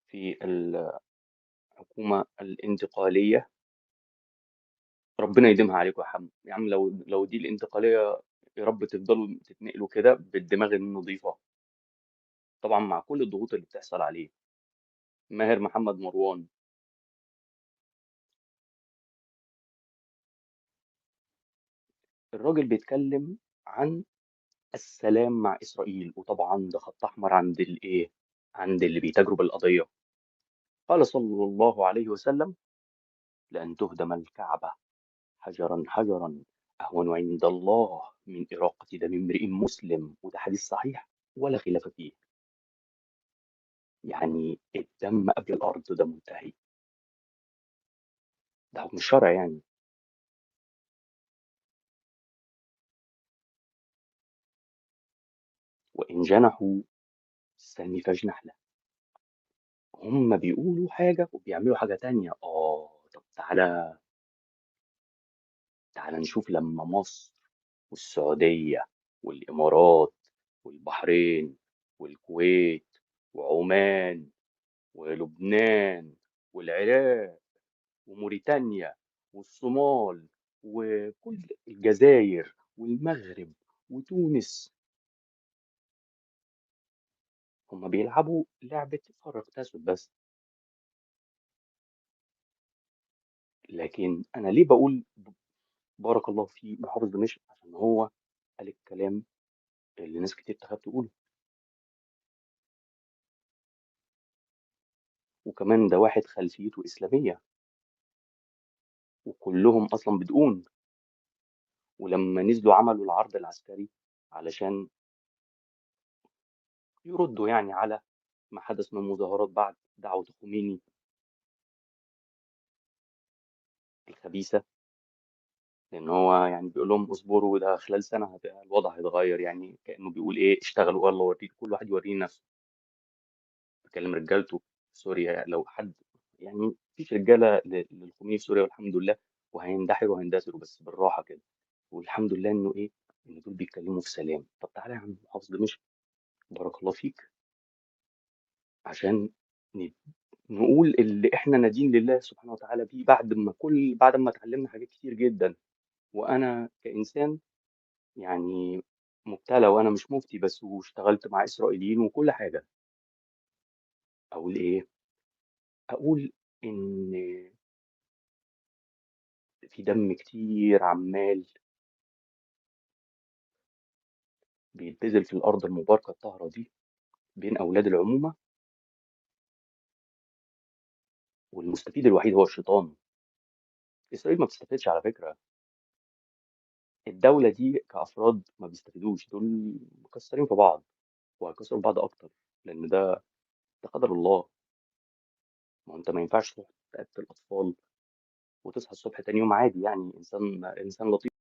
في الحكومة الانتقالية. ربنا يديمها عليكم يا عم، لو دي الانتقالية، يا رب تفضلوا تتنقلوا كده بالدماغ النظيفة، طبعا مع كل الضغوط اللي بتحصل عليه. ماهر محمد مروان. الراجل بيتكلم عن السلام مع إسرائيل، وطبعا ده خط أحمر عند الإيه، عند اللي بيتاجروا بالقضية. قال صلى الله عليه وسلم: لأن تهدم الكعبة حجرا حجرا أهون عند الله من إراقة دم امرئ مسلم، وده حديث صحيح ولا خلاف فيه. يعني الدم قبل الأرض ده منتهي، ده حكم الشرع يعني. وإن جنحوا السلم فاجنح له. هم بيقولوا حاجة وبيعملوا حاجة تانية. طب تعالى نشوف لما مصر والسعودية والإمارات والبحرين والكويت وعمان ولبنان والعراق وموريتانيا والصومال وكل الجزائر والمغرب وتونس، هم بيلعبوا لعبة فرق تسد بس. لكن أنا ليه بقول بارك الله في محافظ دمشق؟ عشان هو قال الكلام اللي ناس كتير تخاف تقوله. وكمان ده واحد خلفيته إسلامية، وكلهم أصلا بدقون. ولما نزلوا عملوا العرض العسكري علشان يردوا يعني على ما حدث من مظاهرات بعد دعوة خميني الخبيثة. لأن هو يعني بيقول لهم اصبروا، ده خلال سنة الوضع هيتغير، يعني كأنه بيقول إيه، اشتغلوا والله وريك، كل واحد يوريه نفسه. بيكلم رجالته في سوريا. لو حد يعني، مفيش رجالة للخميني في سوريا والحمد لله، وهيندحروا وهيندثروا بس بالراحة كده. والحمد لله إنه إيه، إن دول بيتكلموا في سلام. طب تعالى يا عم محافظ دمشق، بارك الله فيك، عشان ن- نقول اللي احنا نادين لله سبحانه وتعالى بيه بعد ما اتعلمنا حاجات كتير جدا. وانا كانسان يعني مبتلى، وانا مش مفتي بس، واشتغلت مع اسرائيليين وكل حاجه. اقول ايه؟ اقول ان في دم كتير عمال بيتبذل في الارض المباركه الطاهره دي بين اولاد العمومه، والمستفيد الوحيد هو الشيطان. اسرائيل ما بتستفيدش على فكره، الدوله دي كافراد ما بيستفيدوش، دول مكسرين في بعض وهيكسروا بعض اكتر، لان ده قدر الله. ما هو انت ما ينفعش تروح تقتل اطفال وتصحى الصبح تاني يوم عادي، يعني انسان لطيف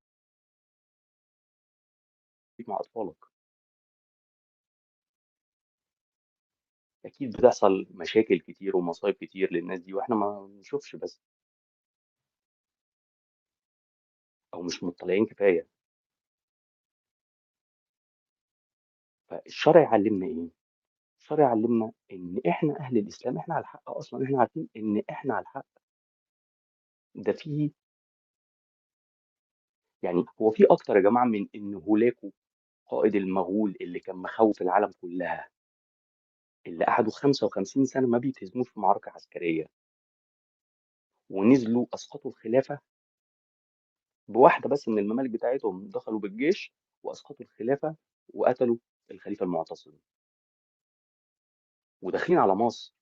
مع اطفالك. اكيد بتحصل مشاكل كتير ومصايب كتير للناس دي واحنا ما بنشوفش بس، او مش مطلعين كفايه. فالشرع يعلمنا ايه؟ الشرع يعلمنا ان احنا اهل الاسلام، احنا على الحق اصلا، احنا عارفين ان احنا على الحق. ده فيه يعني، هو في اكتر يا جماعه من ان هولاكو قائد المغول اللي كان مخوف العالم كلها، اللي قعدوا 55 سنه ما بيتهزموش في معركه عسكريه، ونزلوا اسقطوا الخلافه بواحده بس من الممالك بتاعتهم، دخلوا بالجيش واسقطوا الخلافه وقتلوا الخليفه المعتصم، وداخلين على مصر.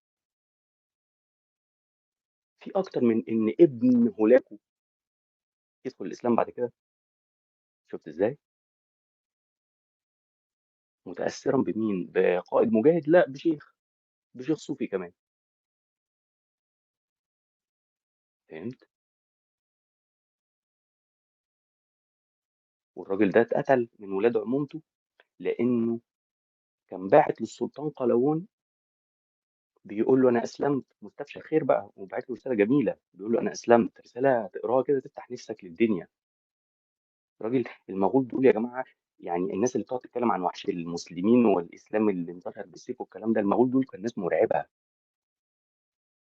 في اكتر من ان ابن هولاكو يدخل الاسلام بعد كده. شفت ازاي؟ متاثرا بمين؟ بقائد مجاهد؟ لا، بشيخ صوفي كمان. فهمت؟ والراجل ده اتقتل من ولاد عمومته لانه كان باعت للسلطان قلاوون بيقول له انا اسلمت، مستبشر خير بقى، وبعت له رساله جميله بيقول له انا اسلمت، رساله تقراها كده تفتح نفسك للدنيا. راجل المغول دول يا جماعه يعني الناس اللي بتقعد تتكلم عن وحش المسلمين والإسلام اللي انتشر بالسيف والكلام ده، المغول دول كان ناس مرعبة،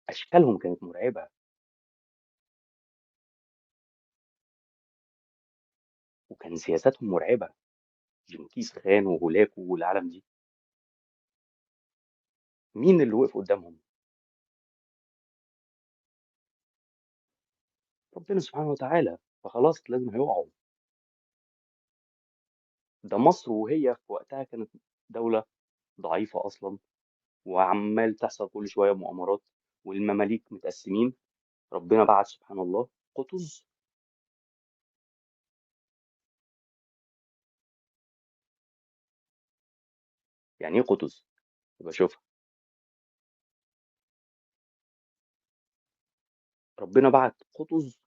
أشكالهم كانت مرعبة، وكان سياساتهم مرعبة، جنكيز خان وهولاكو والعالم دي، مين اللي وقف قدامهم؟ ربنا سبحانه وتعالى، فخلاص لازم هيقعوا. ده مصر وهي في وقتها كانت دولة ضعيفة أصلا، وعمال تحصل كل شوية مؤامرات، والمماليك متقسمين، ربنا بعت سبحان الله قطز. يعني إيه قطز؟ يبقى شوفها، ربنا بعت قطز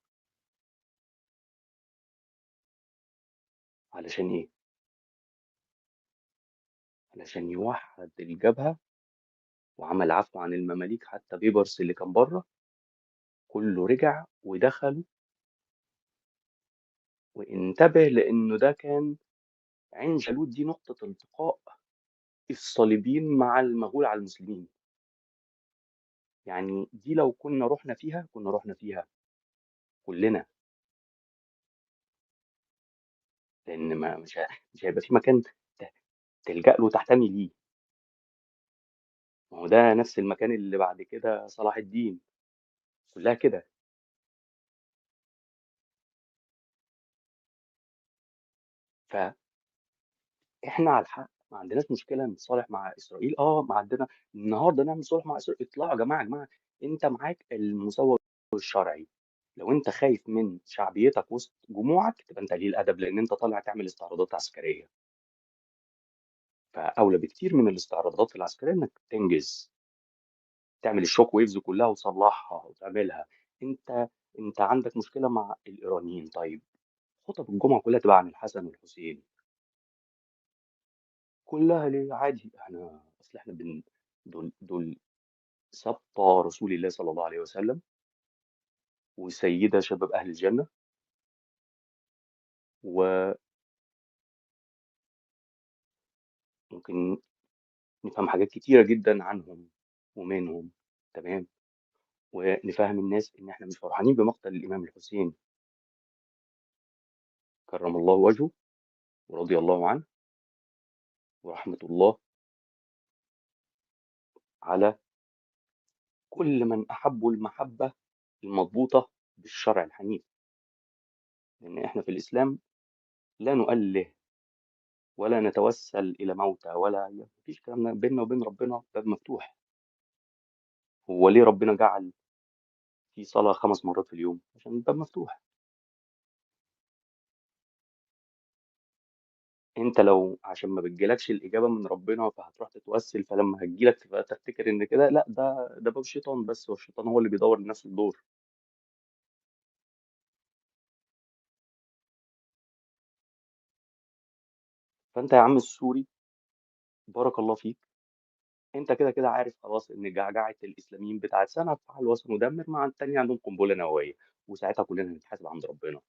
علشان إيه؟ علشان يوحد الجبهة، وعمل عفو عن المماليك، حتى بيبرس اللي كان بره كله رجع ودخلوا. وانتبه لأنه ده كان عين جالوت، دي نقطة التقاء الصليبيين مع المغول على المسلمين. يعني دي لو كنا رحنا فيها كنا رحنا فيها كلنا، لأن ما مش هيبقى في مكان تلجأ له تحتمي ليه. ما هو ده نفس المكان اللي بعد كده صلاح الدين، كلها كده. فاحنا على الحق، ما عندناش مشكله نتصالح مع اسرائيل، ما عندنا النهارده نعمل صلح مع اسرائيل، اطلعوا يا جماعه، يا جماعه انت معاك المسوغ الشرعي، لو انت خايف من شعبيتك وسط جموعك تبقى انت قليل ادب، لان انت طالع تعمل استعراضات عسكريه، فاولى بكتير من الاستعراضات العسكريه انك تنجز، تعمل الشوك ويفز كلها وتصلحها وتعملها. انت عندك مشكله مع الايرانيين، طيب خطب الجمعه كلها تبقى عن الحسن والحسين، كلها ليه؟ عادي، احنا اصل احنا دول سبط رسول الله صلى الله عليه وسلم، وسيدة شباب أهل الجنة، وممكن نفهم حاجات كتيرة جدا عنهم ومنهم، تمام، ونفهم الناس إن إحنا مش فرحانين بمقتل الإمام الحسين كرم الله وجهه ورضي الله عنه، ورحمة الله على كل من أحبوا المحبة المضبوطة بالشرع الحنيف، لأن إحنا في الإسلام لا نؤله ولا نتوسل إلى موتى، ولا مفيش كلام ده، بيننا وبين ربنا باب مفتوح. هو ليه ربنا جعل في صلاة 5 مرات في اليوم؟ عشان الباب مفتوح. انت لو عشان ما بتجيلكش الإجابة من ربنا فهتروح تتوسل، فلما هتجيلك تبقى تفتكر ان كده، لا، ده باب الشيطان بس، والشيطان هو اللي بيدور لنفسه الدور. فانت يا عم السوري، بارك الله فيك، انت كده كده عارف خلاص ان جعجعة الاسلاميين بتاعت سنة فعل وسط مدمر مع التانية عندهم قنبلة نووية، وساعتها كلنا هنتحاسب عند ربنا.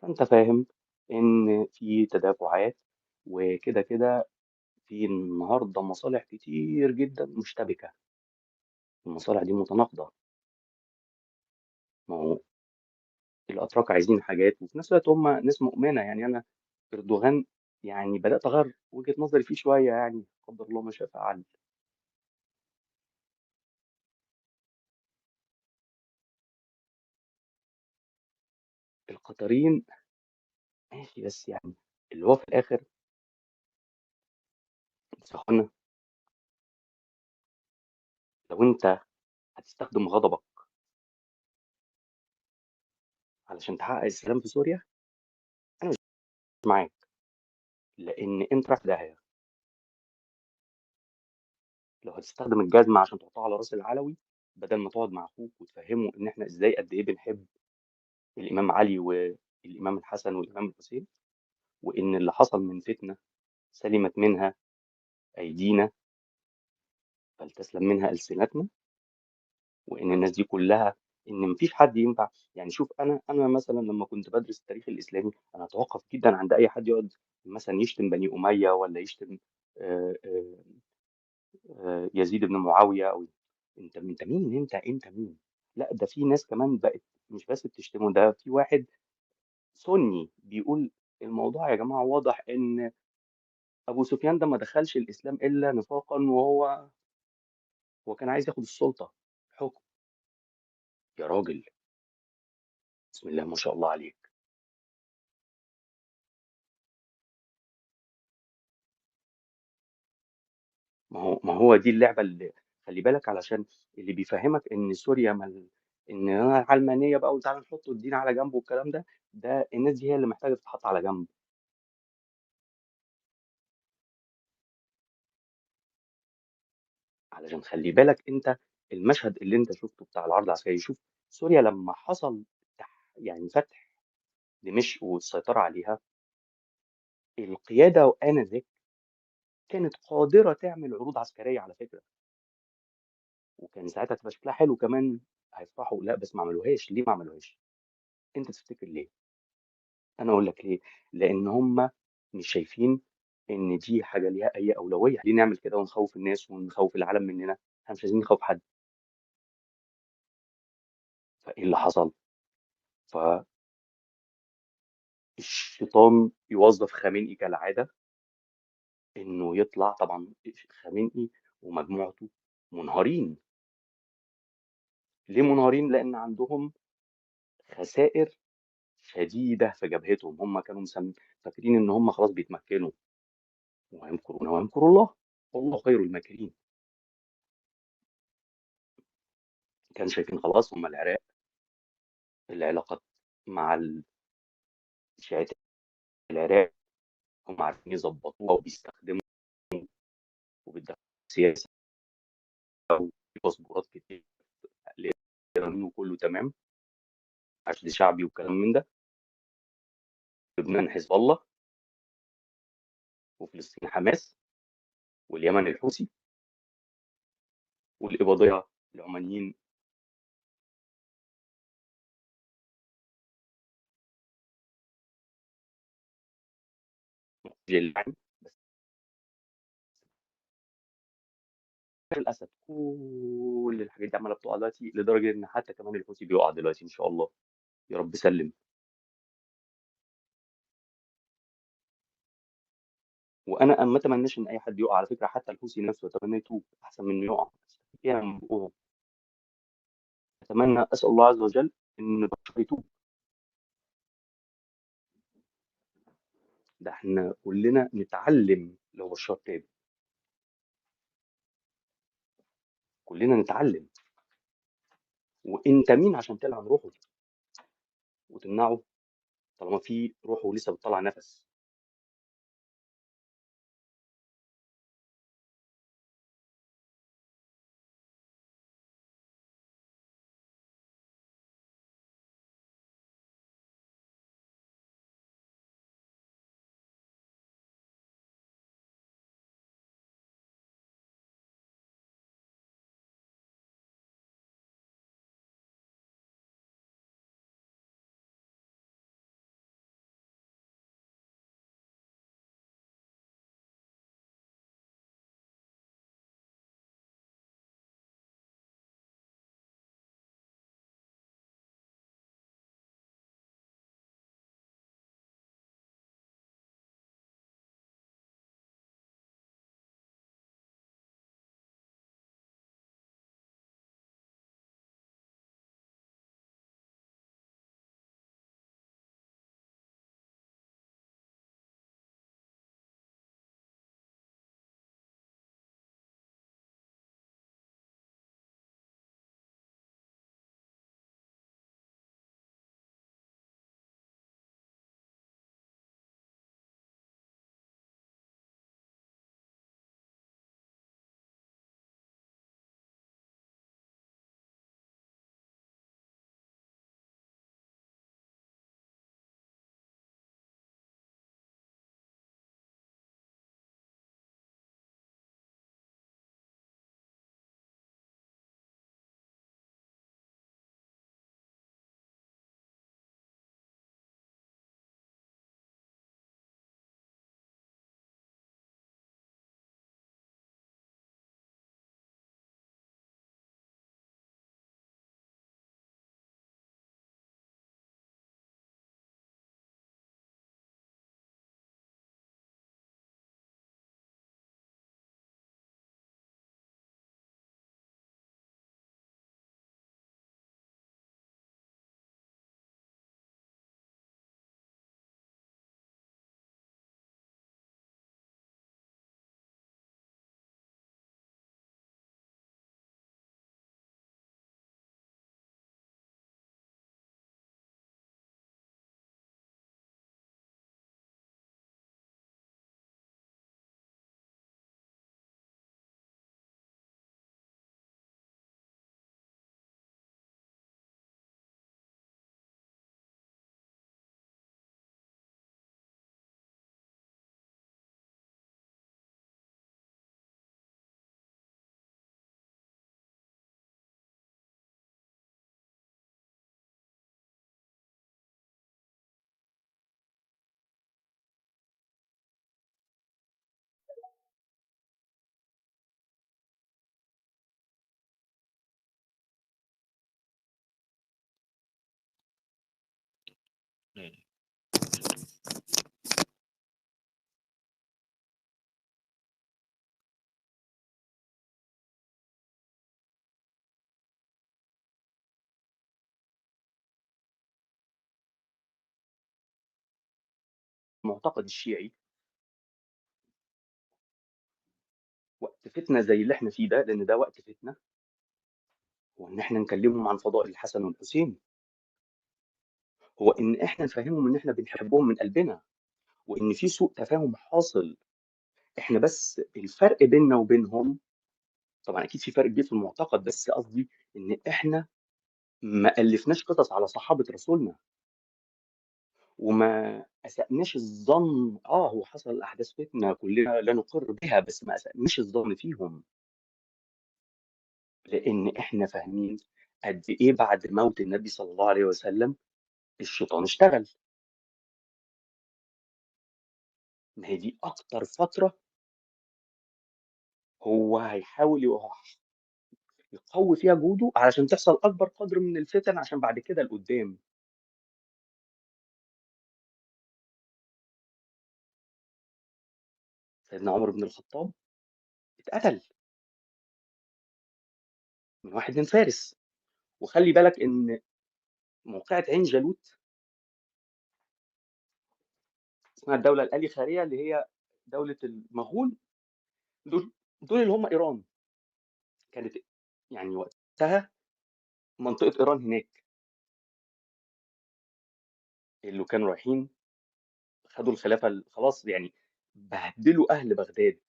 فانت فاهم ان في تدافعات، وكده كده في النهارده مصالح كتير جدا مشتبكة، المصالح دي متناقضة. ما هو الاتراك عايزين حاجات، وفي نفس الوقت هم ناس مؤمنه، يعني انا اردوغان يعني بدات اغير وجهه نظري فيه شويه، يعني قدر الله ما شاء فعل. القطريين ماشي، بس يعني اللي هو في الاخر، بس يا اخوانا، لو انت هتستخدم غضبك علشان تحقق السلام في سوريا، انا مش معاك، لان انت رايح في داهيه. لو هتستخدم الجزمه عشان تحطها على راس العلوي، بدل ما تقعد مع اخوك وتفهمه ان احنا ازاي قد ايه بنحب الامام علي والامام الحسن والامام الحسين، وان اللي حصل من فتنه سلمت منها ايدينا فلتسلم منها ألسنتنا، وإن الناس دي كلها إن ما فيش حد ينفع. يعني شوف، أنا مثلًا لمّا كنت بادرس التاريخ الإسلامي، أنا أتوقّف جدًا عند أي حد يقعد مثلًا يشتم بني أمية والّا يشتم آآ آآ يزيد بن معاوية، أو أنت مين، أنت مين؟ لأ، ده في ناس كمان بقت مش بس بتشتمه، ده في واحد سُنّي بيقول الموضوع يا جماعة واضح إن أبو سفيان ده ما دخلش الإسلام إلا نفاقًا، هو كان عايز ياخد السُلطة، الحُكم. يا راجل، بسم الله ما شاء الله عليك. ما هو دي اللعبة اللي خلّي بالك، علشان اللي بيفهّمك إن سوريا إن علمانية بقى وتعالَ نحُط الدين على جنب والكلام ده، ده الناس دي هي اللي محتاجة تتحط على جنب. علشان خلّي بالك أنت المشهد اللي أنت شُفته بتاع العرض العسكري، شوف سوريا لمّا حصل يعني فتح دمشق والسيطرة عليها، القيادة آنذاك كانت قادرة تعمل عروض عسكرية على فكرة، وكان ساعتها تبقى شكلها حلو كمان، هيفرحوا. لأ، بس ما عملوهاش. ليه ما عملوهاش؟ أنت تفتكر ليه؟ أنا أقول لك ليه. لإن هم مش شايفين إن دي حاجة ليها أي أولوية. ليه نعمل كده ونخوّف الناس ونخوّف العالم مننا؟ إحنا مش عايزين نخوّف حد. فإيه اللي حصل؟ فالشيطان يوظّف خامنئي كالعادة إنه يطلع. طبعًا خامنئي ومجموعته منهارين. ليه منهارين؟ لإن عندهم خسائر شديدة في جبهتهم. هم كانوا فاكرين إن هم خلاص بيتمكنوا، ويمكرون ويمكر الله، والله خير الماكرين. كانوا شايفين خلاص هم العلاقات مع شيعة العراق هم عارفين يضبطوها وبيستخدموا وبيدخلوا سياسة وباسبورات كتير لإيرانيين وكله تمام، عشد شعبي وكلام من ده. لبنان حزب الله، وفلسطين حماس، واليمن الحوثي، والإباضية العمانيين. جيلان. بس للأسف كل الحاجات دي عمالة بتقع دلوقتي، لدرجة إن حتى كمان الحوثي بيقع دلوقتي إن شاء الله. يا رب سلِّم. وأنا ما أتمناش إن أي حد يقع على فكرة، حتى الحوثي نفسه أتمناه يتوب أحسن من إنه يقع. فيها من بقهم. أتمنى، أسأل الله عز وجل إن بشار يتوب. ده إحنا كلنا نتعلم لو بشار تاب. كلنا نتعلم. وأنت مين عشان تلعن روحه وتمنعه، طالما في روحه لسه بتطلع نفس؟ إمم. المعتقد الشيعي وقت فتنة زي اللي إحنا فيه ده، لإن ده وقت فتنة، هو إن إحنا نكلمهم عن فضائل الحسن والحسين، هو إن إحنا نفهمهم إن إحنا بنحبهم من قلبنا، وإن في سوء تفاهم حاصل، إحنا بس الفرق بيننا وبينهم طبعًا أكيد في فرق كبير في المعتقد، بس قصدي إن إحنا ما ألفناش قصص على صحابة رسولنا، وما أسأناش الظن هو حصل أحداث فتنة كلنا لا نقر بها، بس ما أسأناش الظن فيهم، لإن إحنا فاهمين قد إيه بعد موت النبي صلى الله عليه وسلم الشيطان اشتغل، ما هي دي أكتر فترة هو هيحاول يقوي فيها جهوده علشان تحصل أكبر قدر من الفتن عشان بعد كده لقدّام. سيدنا عمر بن الخطاب اتقتل من واحد من فارس، وخلّي بالك إن موقعة عين جالوت اسمها الدولة الآل خارية اللي هي دولة المغول دول اللي هم إيران، كانت يعني وقتها منطقة إيران هناك، اللي كانوا رايحين خدوا الخلافة خلاص يعني بهدلوا أهل بغداد،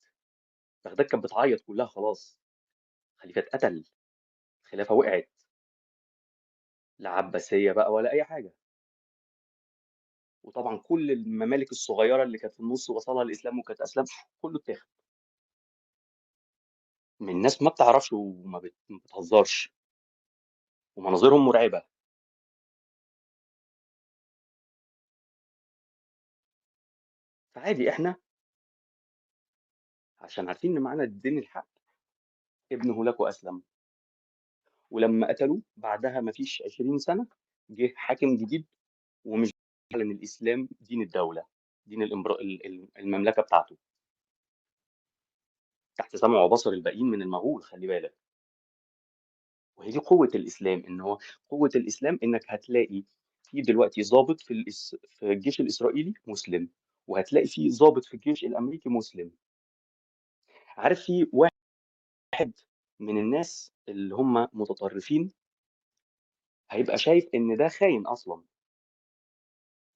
بغداد كانت بتعيط كلها خلاص، الخليفة اتقتل، الخلافة وقعت، لا عباسية بقى ولا أي حاجة، وطبعًا كل الممالك الصغيرة اللي كانت في النُص وصلها الإسلام وكانت أسلام كله اتاخد، من ناس ما بتعرفش ما بتهزرش، ومناظرهم مرعبة، فعادي إحنا عشان عارفين إن معانا الدين الحق ابن هولاكو أسلم، ولمّا قتلوه بعدها ما فيش 20 سنة جه حاكم جديد ومش بيعلن الإسلام دين الدولة، دين المملكة بتاعته، تحت سمع وبصر الباقيين من المغول خلّي بالك، وهي دي قوة الإسلام، إن هو قوة الإسلام إنك هتلاقي في دلوقتي ضابط في الجيش الإسرائيلي مسلم، وهتلاقي في ضابط في الجيش الأمريكي مسلم، عارف في واحد من الناس اللي هم متطرفين هيبقى شايف إن ده خاين أصلًا،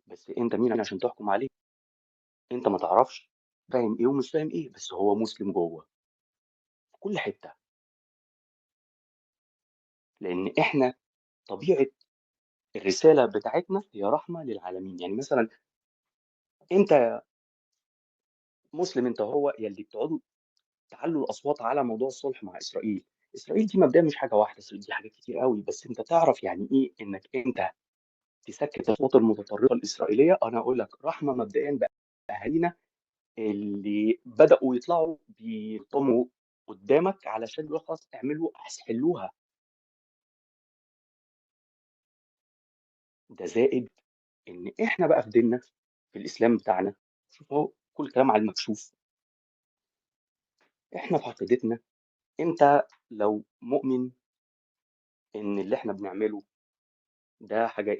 بس أنت مين عشان تحكم عليه؟ أنت ما تعرفش فاهم إيه ومش فاهم إيه، بس هو مسلم جوّه، في كل حتة، لإن إحنا طبيعة الرسالة بتاعتنا هي رحمة للعالمين، يعني مثلًا أنت مسلم أنت وهو يا اللي بتقعدوا تعلّوا الأصوات على موضوع الصلح مع إسرائيل، إسرائيل دي مبدئيًا مش حاجة واحدة، إسرائيل دي حاجات كتير أوي، بس أنت تعرف يعني إيه إنك أنت تسكّت الأصوات المتطرفة الإسرائيلية، أنا أقول لك رحمة مبدئيًا بأهالينا اللي بدأوا يطلعوا بيلطموا قدّامك علشان يقولوا خلاص اعملوا حلّوها، ده زائد إن إحنا بقى في ديننا في الإسلام بتاعنا شوف أهو كل الكلام على المكشوف، إحنا في عقيدتنا أنت لو مؤمن إن اللي إحنا بنعمله ده حاجة